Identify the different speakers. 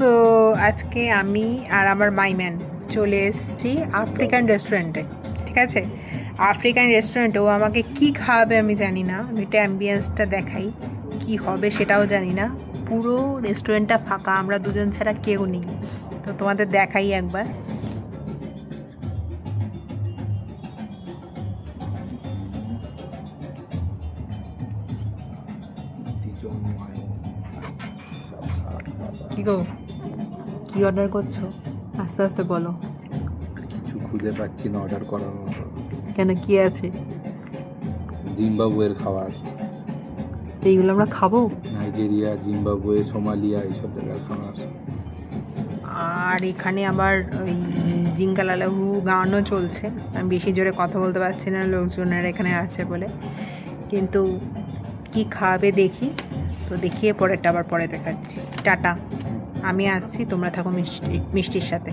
Speaker 1: So আজকে আমি আর আমার মাইম্যান চলে এসেছি আফ্রিকান রেস্টুরেন্টে। ঠিক আছে, আফ্রিকান রেস্টুরেন্টে ও আমাকে কি খাওয়াবে আমি জানি না। আমি এটা অ্যাম্বিয়েন্সটা দেখাই, কি হবে সেটাও জানি না। পুরো রেস্টুরেন্টটা ফাঁকা, আমরা দুজন ছাড়া কেউ নেই। তো তোমাদের দেখাই একবার। কি গো, কি অর্ডার করছো? আস্তে আস্তে বলো।
Speaker 2: কিছু খুঁজে পাচ্ছি না অর্ডার করার মতো।
Speaker 1: কেন, কি আছে?
Speaker 2: জিম্বাবুয়ের খাবার,
Speaker 1: এইগুলো আমরা খাবো?
Speaker 2: নাইজেরিয়া, জিম্বাবুয়ে, সোমালিয়া এইসব জায়গার খাবার।
Speaker 1: আর এখানে আবার ওই জিঙ্গালালাহু গানও চলছে। আমি বেশি জোরে কথা বলতে পারছি না, লোকজনের এখানে আছে বলে। কিন্তু কি খাবে দেখি, তো দেখিয়ে পরেরটা আবার পরে দেখাচ্ছি। টাটা, আমি আসছি, তোমরা থাকো মিষ্টির সাথে।